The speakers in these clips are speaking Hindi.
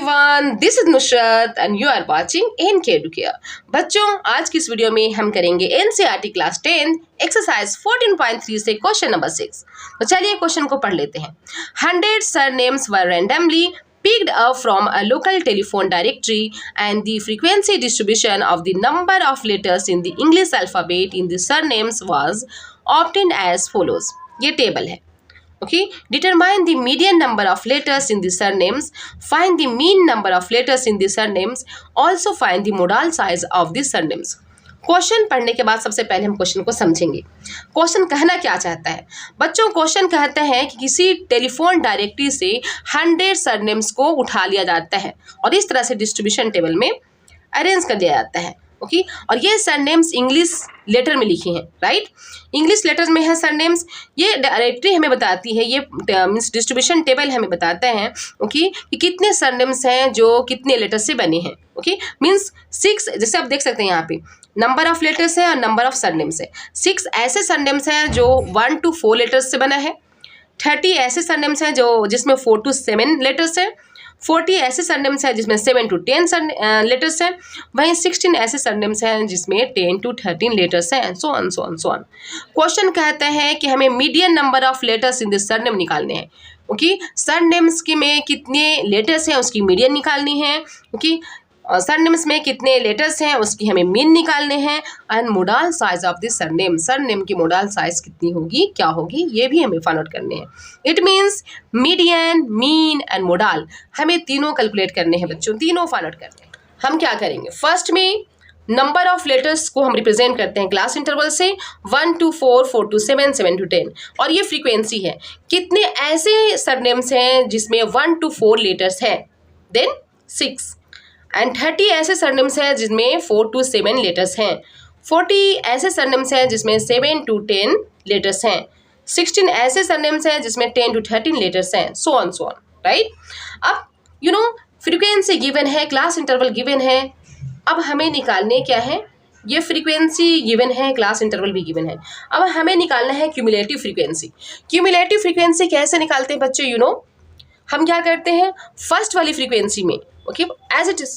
everyone, this is Nusrat and you are watching NK Educare। बच्चों, आज की इस वीडियो में हम करेंगे NCERT क्लास 10 एक्सरसाइज 14.3 से क्वेश्चन नंबर 6। तो चलिए क्वेश्चन को पढ़ लेते हैं। 100 surnames were randomly picked up from a local telephone directory and the frequency distribution of the number of letters in the English alphabet in the surnames was obtained as follows। ये टेबल है। Okay, determine the median number of letters in the surnames, find the mean number of letters in the surnames, also find the modal size of the surnames। Question पढ़ने के बाद सबसे पहले हम क्वेश्चन को समझेंगे। क्वेश्चन कहना क्या चाहता है बच्चों? क्वेश्चन कहता है कि किसी टेलीफोन डायरेक्टरी से 100 सरनेम्स को उठा लिया जाता है और इस तरह से डिस्ट्रीब्यूशन टेबल में अरेंज कर दिया जाता है। ओके, और ये सरनेम्स इंग्लिश लेटर में लिखी हैं, राइट? इंग्लिश लेटर्स में है सरनेम्स। ये डायरेक्टरी हमें बताती है, ये मीन्स डिस्ट्रीब्यूशन टेबल हमें बताता है ओके कि कितने सरनेम्स हैं जो कितने लेटर से बने हैं। ओके, मीन्स 6, जैसे आप देख सकते हैं यहाँ पे नंबर ऑफ लेटर्स है और नंबर ऑफ सरनेम्स है। 6 ऐसे सरनेम्स हैं जो 1 to 4 लेटर्स से बना है। 30 ऐसे सरनेम्स हैं जो जिसमें 4 to 7 लेटर्स है। 40 ऐसे सरनेम्स हैं जिसमें 7 to 10 लेटर्स हैं। वहीं 16 ऐसे सरनेम्स हैं जिसमें 10 to 13 लेटर्स हैं। So on. क्वेश्चन कहता है कि हमें median number of letters in this surname निकालने हैं। ओके, सरनेम्स के में कितने लेटर्स हैं उसकी मीडियन निकालनी है। ओके, सरनेम्स में कितने लेटर्स हैं उसकी हमें मीन निकालने हैं। And modal size of this surname, surname की मोडाल साइज कितनी होगी, क्या होगी, ये भी हमें फाइंड आउट करने हैं। It means median, mean and modal हमें तीनों कैलकुलेट करने हैं बच्चों, तीनों फाइंड आउट करने हैं। हम क्या करेंगे? फर्स्ट में नंबर ऑफ लेटर्स को हम रिप्रेजेंट करते हैं क्लास इंटरवल से 1 to 4, 4 to 7, 7 to 10, और ये फ्रीक्वेंसी है। कितने ऐसे सरनेम्स हैं जिसमें 1 to 4 लेटर्स हैं, देन 6। एंड 30 ऐसे सरनेम्स हैं जिसमें 4 to 7 लेटर्स हैं। 40 ऐसे सरनेम्स हैं जिसमें 7 to 10 लेटर्स हैं। 16 ऐसे सरनेम्स हैं जिसमें 10 to 13 लेटर्स हैं। So on, right? अब फ्रीक्वेंसी गिवन है, क्लास इंटरवल गिवन है। अब हमें निकालने क्या है? ये फ्रीक्वेंसी गिवन है, क्लास इंटरवल भी गिवन है। अब हमें निकालना है क्यूमुलेटिव फ्रीक्वेंसी। क्यूमुलेटिव फ्रीक्वेंसी कैसे निकालते हैं बच्चों? हम क्या करते हैं, फर्स्ट वाली फ्रीक्वेंसी में okay as it is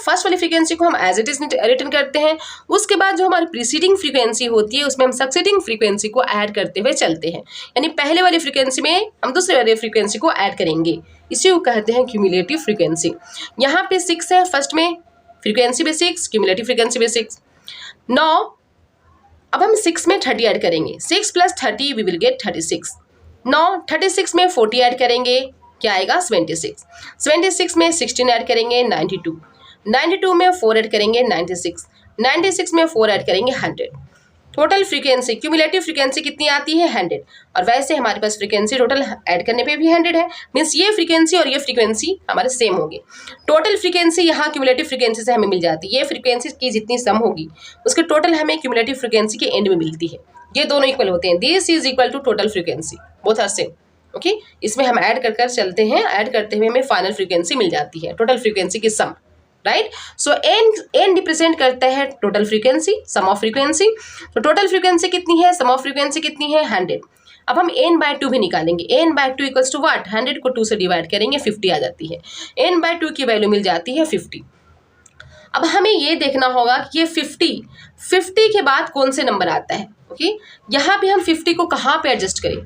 first वाली फ्रीक्वेंसी को हम एज इट इज रिटर्न करते हैं। उसके बाद जो हमारी प्रीसीडिंग फ्रीक्वेंसी होती है उसमें हम सक्सीडिंग फ्रीक्वेंसी को ऐड करते हुए चलते हैं। यानी पहले वाली फ्रीक्वेंसी में हम दूसरे वाली फ्रीक्वेंसी को ऐड करेंगे, इसी को कहते हैं क्यूमुलेटिव फ्रीक्वेंसी। यहाँ पे 6 है फर्स्ट में, फ्रीक्वेंसी में 6, क्यूमुलेटिव फ्रीक्वेंसी में 6। नाउ अब हम 6 में 30 ऐड करेंगे। 6 + 30 वी विल गेट 36। नाउ 36 में 40 ऐड करेंगे, क्या आएगा? 76। 76 में 16 ऐड करेंगे, 92। 92 में 4 ऐड करेंगे, 96। 96 में 4 ऐड करेंगे, 100। टोटल फ्रीक्वेंसी, क्यूमुलेटिव फ्रीक्वेंसी कितनी आती है? 100। और वैसे हमारे पास फ्रीक्वेंसी टोटल ऐड करने पे भी 100 है। मीन्स ये फ्रीक्वेंसी और ये फ्रीक्वेंसी हमारे सेम होगी। टोटल फ्रीक्वेंसी यहाँ क्यूमुलेटिव फ्रीक्वेंसी से हमें मिल जाती है। ये फ्रीक्वेंसी की जितनी सम होगी उसके टोटल हमें क्यूमुलेटिव फ्रीक्वेंसी के एंड में मिलती है। ये दोनों इक्वल होते हैं। This is equal to total frequency, both are same. Okay, इसमें हम ऐड कर चलते हैं, ऐड करते हुए हमें फाइनल फ्रीक्वेंसी मिल जाती है, टोटल फ्रीक्वेंसी की sum, right? So N represent करता है total frequency, sum of frequency. तो टोटल फ्रीक्वेंसी कितनी है, सम ऑफ फ्रीक्वेंसी कितनी है? 100। अब हम n/2 भी निकालेंगे। n/2 equals to what? 100 को 2 से डिवाइड करेंगे, 50 आ जाती है। n/2 की वैल्यू मिल जाती है 50। अब हमें ये देखना होगा कि ये 50 के बाद कौन से नंबर आता है। ओके, यहाँ पे हम 50 को कहाँ पे एडजस्ट करें?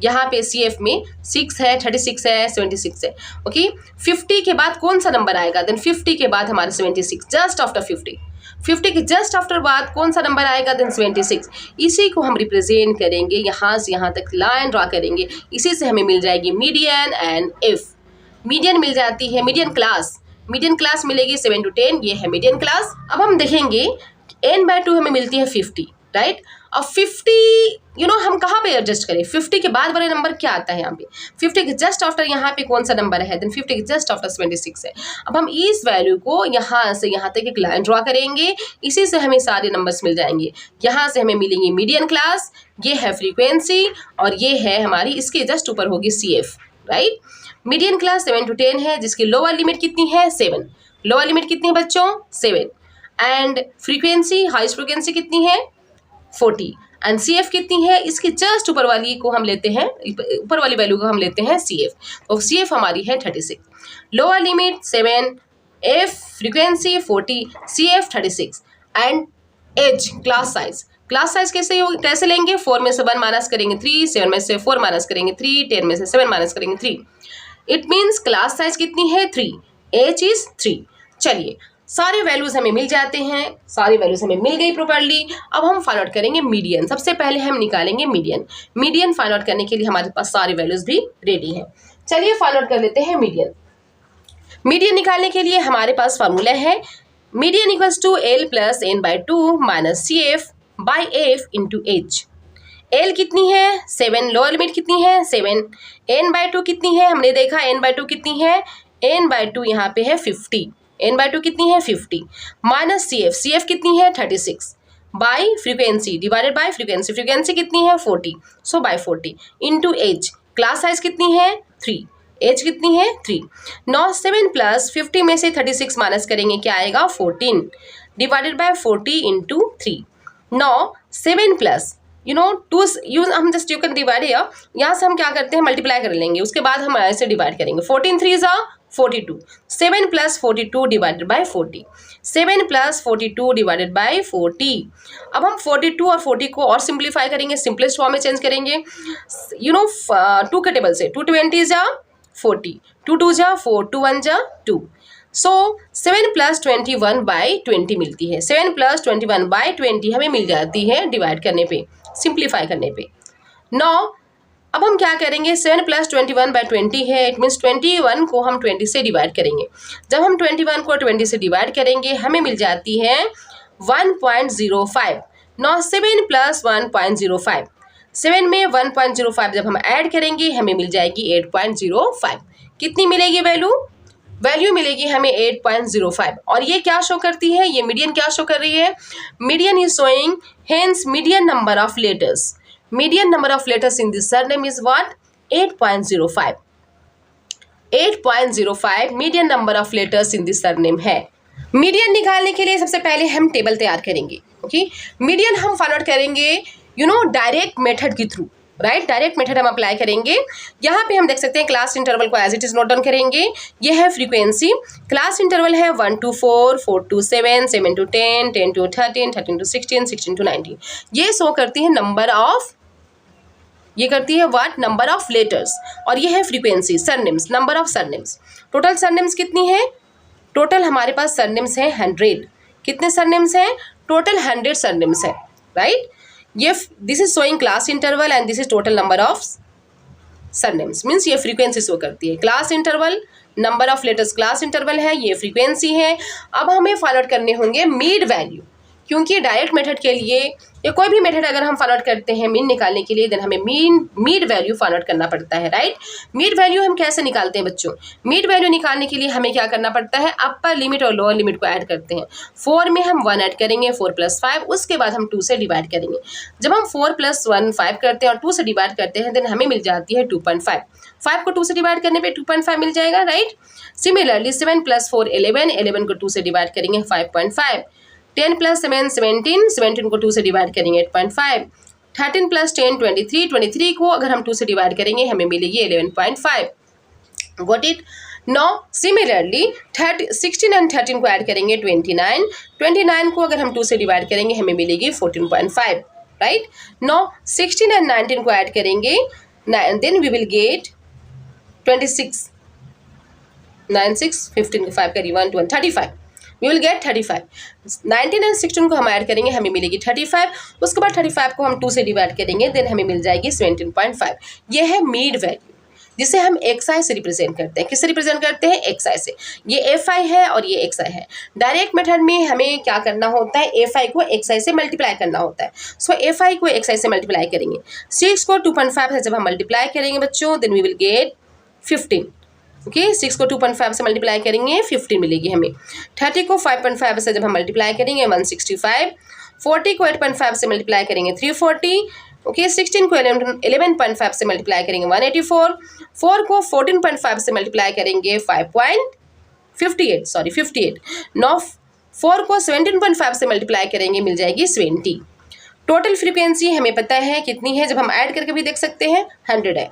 यहाँ पे CF में 6 है, 36 है, 76 है। ओके, 50 के बाद कौन सा नंबर आएगा? देन 50 के बाद हमारे 76, जस्ट आफ्टर 50। 50 के जस्ट आफ्टर बाद कौन सा नंबर आएगा? देन 76। इसी को हम रिप्रेजेंट करेंगे, यहाँ से यहाँ तक लाइन ड्रा करेंगे। इसी से हमें मिल जाएगी मीडियन एंड एफ। मीडियन मिल जाती है, मीडियन क्लास मिलेगी 7 to 10, ये है मीडियन क्लास। अब हम देखेंगे n/2 हमें मिलती है 50, राइट? अब 50 हम कहाँ पे एडजस्ट करें? 50 के बाद वाले नंबर क्या आता है यहाँ पे? 50 के जस्ट आफ्टर यहाँ पे कौन सा नंबर है? देन 50 के जस्ट आफ्टर 76 है। अब हम इस वैल्यू को यहाँ से यहाँ तक एक लाइन ड्रा करेंगे, इसी से हमें सारे नंबर्स मिल जाएंगे। यहाँ से हमें मिलेंगी मीडियन क्लास, ये है फ्रीक्वेंसी, और ये है हमारी, इसके जस्ट ऊपर होगी CF, right? Median class 7 to 10 है, जिसकी लोअर लिमिट कितनी है? 7। लोअर लिमिट कितनी है बच्चों? 7। एंड फ्रीक्वेंसी, हाईएस्ट फ्रीक्वेंसी कितनी है? 40। एंड CF कितनी है, इसकी जस्ट ऊपर वाली को हम लेते हैं, ऊपर वाली वैल्यू को हम लेते हैं CF, तो CF हमारी है 36। Lower limit 7, F frequency 40, CF 36 and as class size कैसे लेंगे, 4 में से 1 माइनस करेंगे 3, 7 में से 4 माइनस करेंगे 3, 10 में से 7 माइनस करेंगे 3। इट मीन्स क्लास साइज कितनी है 3, एच इज 3। चलिए सारे वैल्यूज हमें मिल जाते हैं, सारी वैल्यूज हमें मिल गई प्रॉपर्ली। अब हम फाइंड आउट करेंगे मीडियन। सबसे पहले हम निकालेंगे मीडियन फाइंड आउट करने के लिए हमारे पास सारी वैल्यूज भी रेडी हैं। चलिए फाइंड आउट कर लेते हैं मीडियन निकालने के लिए हमारे पास फार्मूला है median equals to L plus n/2 minus CF by F into H। L कितनी है 7, लोअर लिमिट कितनी है 7, n/2 कितनी है, हमने देखा n/2 कितनी है, n/2 यहाँ पे है 50, n/2 कितनी है 50 माइनस CF कितनी है 36 by frequency divided by frequency कितनी है 40, so by 40 into H। Class size कितनी है 3, एज कितनी है 3। 9 7 प्लस 50 में से 36 माइनस करेंगे क्या आएगा 14 डिवाइडेड बाय 40 इंटू 3। 9 7 प्लस हम जस्ट यू कैन डिवाइड यहाँ से हम क्या करते हैं मल्टीप्लाई कर लेंगे, उसके बाद हम ऐसे डिवाइड करेंगे। 14 3 ज़ा 42, 7 plus 42 divided by 40, 7 plus 42 divided by 40। अब हम 42 और 40 को और सिंप्लीफाई करेंगे, सिंपलेस्ट फॉर्म में चेंज करेंगे। 2 के टेबल से 2 20 ज़ा 40, 2 2 जा 4, 2 1 जा 2, सो 7 प्लस 21 बाई 20 मिलती है। 7 प्लस 21 बाई 20 हमें मिल जाती है डिवाइड करने पे, सिंप्लीफाई करने पे। 9 अब हम क्या करेंगे 7 प्लस 21 बाई 20 है, इट मीन्स 21 को हम 20 से डिवाइड करेंगे। जब हम 21 को 20 से डिवाइड करेंगे हमें मिल जाती है 1.05। 9 7 प्लस 1.05, 7 में 1.05 जब हम ऐड करेंगे हमें मिल जाएगी 8.05। कितनी मिलेगी वैल्यू मिलेगी हमें 8.05। और ये क्या शो करती है, ये मीडियन क्या शो कर रही है, median is showing hence median number of letters in this surname is what 8.05। 8.05 median number of letters in this surname है। मीडियन निकालने के लिए सबसे पहले हम टेबल तैयार करेंगे। ओके, मीडियन हम फाइंड आउट करेंगे डायरेक्ट मेथड के थ्रू, राइट। डायरेक्ट मेथड हम अप्लाई करेंगे। यहाँ पे हम देख सकते हैं क्लास इंटरवल को as it is note down करेंगे। ये है फ्रीक्वेंसी, क्लास इंटरवल है 1 to 4, 4 to 7, 7 to 10, 10 to 13, 13 to 16, 16 to 19। ये शो करती है नंबर ऑफ लेटर्स। और ये है frequency, surnames, number of surnames. Total surnames कितनी है, टोटल हमारे पास सरनेम्स है 100। कितने सरनेम्स हैं, टोटल 100 सरनेम्स है, राइट। ये this is showing class interval and this is total number of surnames, means ये फ्रीक्वेंसी शो करती है। Class interval, number of letters class interval है, ये फ्रीक्वेंसी है। अब हमें फाइंड आउट करने होंगे मीड वैल्यू, क्योंकि डायरेक्ट मेथड के लिए या कोई भी मेथड अगर हम फाइंड आउट करते हैं मीन निकालने के लिए, देन हमें मीड वैल्यू फाइंड आउट करना पड़ता है, राइट। मीड वैल्यू हम कैसे निकालते हैं बच्चों, मीड वैल्यू निकालने के लिए हमें क्या करना पड़ता है, अपर लिमिट और लोअर लिमिट को ऐड करते हैं। 4 में हम 1 ऐड करेंगे, 4 + 5, उसके बाद हम 2 से डिवाइड करेंगे। जब हम 4 + 1 5 करते हैं और 2 से डिवाइड करते हैं, देन हमें मिल जाती है 2.5। 5 को 2 से डिवाइड करने पे 2.5 मिल जाएगा, राइट। सिमिलरली 7 + 4 11, 11 को 2 से डिवाइड करेंगे 5.5। 10 + 7 17, 17 को 2 से डिवाइड करेंगे 8.5। 13 + 10 23, 23 को अगर हम 2 से डिवाइड करेंगे हमें मिलेगी 11.5। Got it. Now similarly 16 and 13 को ऐड करेंगे 29, 29 को अगर हम 2 से डिवाइड करेंगे हमें मिलेगी 14.5, राइट। नाउ 16 एंड 19 को ऐड करेंगे, देन वी विल गेट 26, 9 6 15 5 करी 1 2 35, we will get 35। 19 एंड 16 को हम ऐड करेंगे हमें मिलेगी 35। उसके बाद 35 को हम 2 से डिवाइड करेंगे, देन हमें मिल जाएगी 17.5। ये है मीड वैल्यू, जिसे हम XI से रिप्रेजेंट करते हैं। किससे रिप्रेजेंट करते हैं, XI से। ये FI है और ये XI है। डायरेक्ट मेथड में हमें क्या करना होता है, FI को XI से मल्टीप्लाई करना होता है। सो FI को XI से मल्टीप्लाई करेंगे। 6 को 2.5 से जब हम मल्टीप्लाई करेंगे बच्चों, then we will get 15। Okay, 6 को 2.5 से मल्टीप्लाई करेंगे 15 मिलेगी हमें। 30 को 5.5 से जब हम मल्टीप्लाई करेंगे 165। 40 को 8.5 से मल्टीप्लाई करेंगे 340। ओके, 16 को 11.5 से मल्टीप्लाई करेंगे 184। 4 को 14.5 से मल्टीप्लाई करेंगे 58। 9 4 को 17.5 से मल्टीप्लाई करेंगे मिल जाएगी 20। टोटल फ्रीक्वेंसी हमें पता है कितनी है, जब हम ऐड करके भी देख सकते हैं 100 है।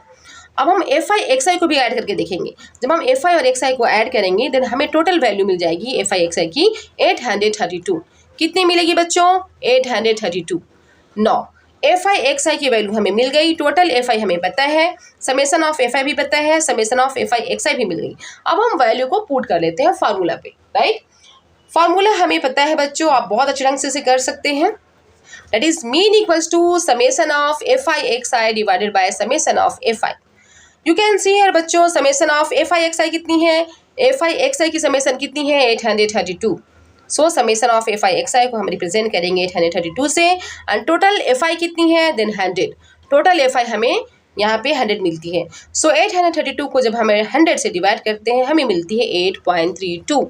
अब हम FI XI को भी ऐड करके देखेंगे। जब हम FI और XI को ऐड करेंगे देन हमें टोटल वैल्यू मिल जाएगी FI XI की 832। कितनी मिलेगी बच्चों? 832। 9 FI XI की वैल्यू हमें मिल गई, टोटल FI हमें पता है, समेसन ऑफ FI भी पता है, समेसन ऑफ FI XI भी मिल गई। अब हम वैल्यू को पुट कर लेते हैं फार्मूला पे, राइट। फार्मूला हमें पता है बच्चों, आप बहुत अच्छे ढंग से इसे कर सकते हैं। That is mean equals to summation of FI XI divided by summation of FI। You can see here बच्चों, समेसन ऑफ FI XI कितनी है? FI XI की समेसन कितनी है? 832। सो समेसन ऑफ FI XI को हम रिप्रेजेंट करेंगे 832 से, एंड टोटल FI कितनी है? देन 100। टोटल FI हमें यहाँ पे 100 मिलती है। सो 832 को जब हमें 100 से डिवाइड करते हैं हमें मिलती है 8.32।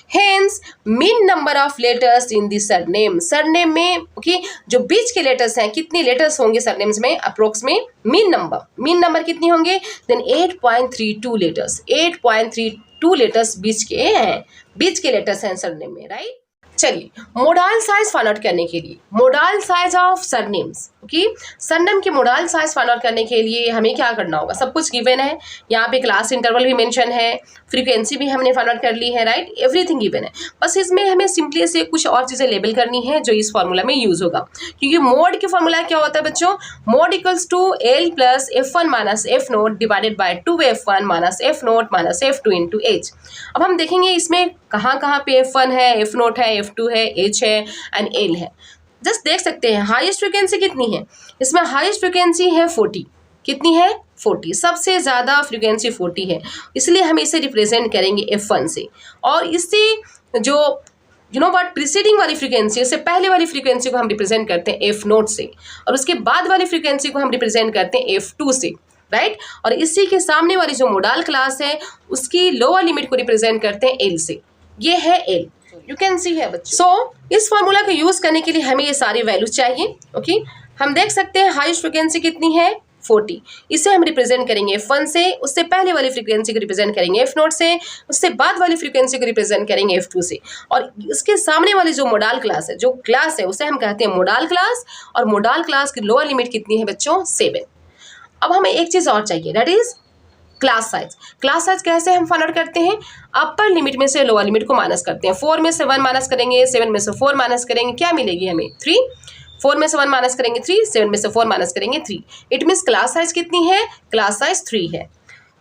Hence, mean number of letters in the surname। Surname में कि जो बीच के लेटर्स हैं, कितनी लेटर्स होंगे सरनेम्स में अप्रोक्स में? मीन नंबर कितनी होंगे? Then 8.32 letters. 8.32 लेटर्स बीच के लेटर्स हैं सरनेम में, राइट। चलिए, मोडाल साइज फाइंड आउट करने के लिए, modal size of surnames, okay, surname के मोडाल साइज फाइंड आउट करने के लिए हमें क्या करना होगा? सब कुछ गिवन है, यहाँ पे क्लास इंटरवल भी मेंशन है, फ्रीक्वेंसी भी हमने फाइंड आउट कर ली है, राइट, एवरीथिंग गिवन है। बस इसमें हमें सिंपली से कुछ और चीज़ें लेबल करनी है जो इस फॉर्मूला में यूज होगा, क्योंकि मोड की फॉर्मूला क्या होता है बच्चों? Mode equals to L plus F1 minus F0 divided by 2F1 minus F0 minus F2 into H। अब हम देखेंगे इसमें कहाँ कहाँ पे F1 है, F0 है, F2 है, H है एंड L है। जस्ट देख सकते हैं हाईएस्ट फ्रीक्वेंसी कितनी है इसमें? हाईएस्ट फ्रीक्वेंसी है 40। कितनी है? 40। सबसे ज़्यादा फ्रीक्वेंसी 40 है, इसलिए हम इसे रिप्रेजेंट करेंगे F1 से। और इससे जो प्रीसीडिंग वाली फ्रीक्वेंसी, उससे पहले वाली फ्रीक्वेंसी को हम रिप्रेजेंट करते हैं F0 से, और उसके बाद वाली फ्रीक्वेंसी को हम रिप्रेजेंट करते हैं F2 से, राइट। और इसी के सामने वाली जो मोडाल क्लास है उसकी लोअर लिमिट को रिप्रेजेंट करते हैं L से। ये है L, यू कैन सी है बच्चों। सो इस फॉर्मूला को यूज करने के लिए हमें ये सारी वैल्यू चाहिए, ओके। हम देख सकते हैं हाईएस्ट फ्रीक्वेंसी कितनी है? 40। इसे हम रिप्रेजेंट करेंगे F1 से, उससे पहले वाली फ्रीक्वेंसी को रिप्रेजेंट करेंगे F0 से, उससे बाद वाली फ्रीक्वेंसी को रिप्रेजेंट करेंगे F2 से, और इसके सामने वाली जो मोडाल क्लास है, उसे हम कहते हैं मोडाल क्लास, और मोडाल क्लास की लोअर लिमिट कितनी है बच्चों? 7। अब हमें एक चीज़ और चाहिए, that is class size. Class size कैसे हम फाइंड आउट करते हैं? अपर लिमिट में से लोअर लिमिट को माइनस करते हैं। 4 में से 1 माइनस करेंगे, 7 में से 4 माइनस करेंगे, क्या मिलेगी हमें? 3। 4 में से 1 माइनस करेंगे 3, 7 में से 4 माइनस करेंगे 3। इट मीन्स क्लास साइज कितनी है? क्लास साइज 3 है।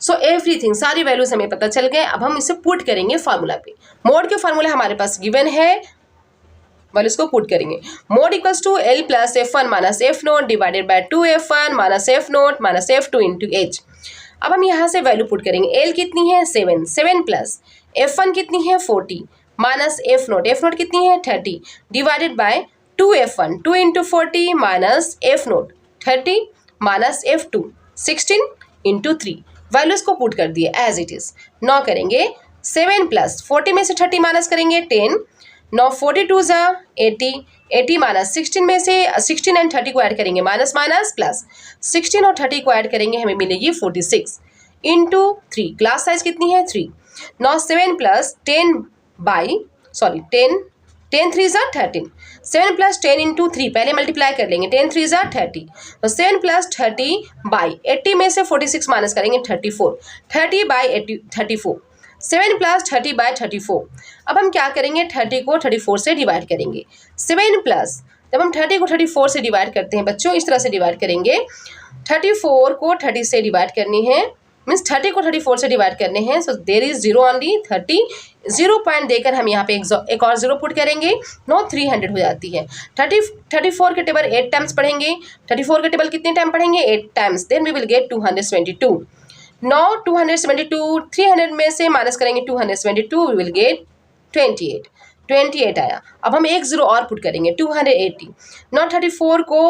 सो एवरीथिंग, सारी वैल्यूज हमें पता चल गए। अब हम इसे पुट करेंगे फार्मूला पे। मोड के फार्मूला हमारे पास गिवन है, वैल्यूज को पुट करेंगे। Mode equals to L plus F1 minus F0 divided by 2F1 minus F0 minus F2 into H। अब हम यहाँ से वैल्यू पुट करेंगे। L कितनी है? 7। 7 प्लस F1 कितनी है? 40 माइनस F0 कितनी है? 30 divided by 2F1 2 into 40 minus F0 30 minus F2 16 into 3। Values को पुट कर दिए एज इट इज। नौ करेंगे 7 प्लस 40 में से 30 माइनस करेंगे 10। 9 42 ज़ा 80, 80 माइनस 16 में से 16 एंड 30 को ऐड करेंगे माइनस माइनस प्लस 16 और 30 को ऐड करेंगे हमें मिलेगी 46 इंटू 3। क्लास साइज कितनी है? 3। 9 7 प्लस 10 3 ज़ा 13। 7 प्लस 10 इंटू 3 पहले मल्टीप्लाई कर लेंगे, 10 3 ज़ा 30। तो 7 प्लस 30 बाई 80 में से 46 माइनस करेंगे 34। 30 बाई 80 34। 7 plus 30 by 34। अब हम क्या करेंगे? 30 को 34 से डिवाइड करेंगे। 7 प्लस, जब हम 30 को 34 से डिवाइड करते हैं बच्चों, इस तरह से डिवाइड करेंगे। 34 को 30 से डिवाइड करनी है, मीन्स 30 को 34 से डिवाइड करने हैं। सो देर इज 0 ओनली 30। 0 पॉइंट देकर हम यहाँ पे एक और 0 पुट करेंगे। 9 300 हो जाती है। 34 के टेबल 8 टाइम्स पढ़ेंगे। 34 के टेबल कितने टाइम पढ़ेंगे? 8 times. Then we will get 272। 9 272, 300 में से माइनस करेंगे 272, वी विल गेट 28। 28 आया। अब हम एक 0 और पुट करेंगे 280। नॉट 34 को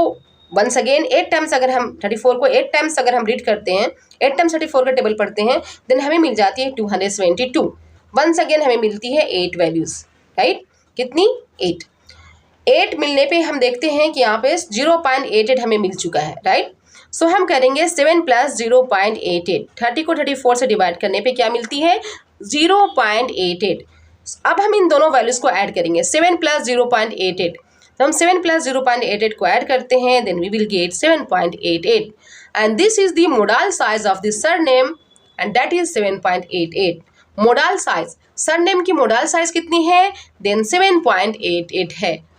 वंस अगेन 8 टाइम्स, अगर हम 34 को 8 टाइम्स अगर हम रीड करते हैं, 8 टाइम्स 34 का टेबल पढ़ते हैं, देन हमें मिल जाती है 272। वंस अगेन हमें मिलती है 8 वैल्यूज़, राइट। कितनी? 8। 8 मिलने पे हम देखते हैं कि यहाँ पे 0.88 हमें मिल चुका है, राइट। सो हम करेंगे 7 प्लस 0.88। 30 को 34 से डिवाइड करने पे क्या मिलती है? 0.88। अब हम इन दोनों वैल्यूज़ को ऐड करेंगे। 7 प्लस 0.88, तो हम 7 प्लस 0.88 को ऐड करते हैं, then we will get 7.88 and this is the modal size of the surname and that is 7.88। Modal size, surname की मोडाल साइज कितनी है? देन 7.88 है।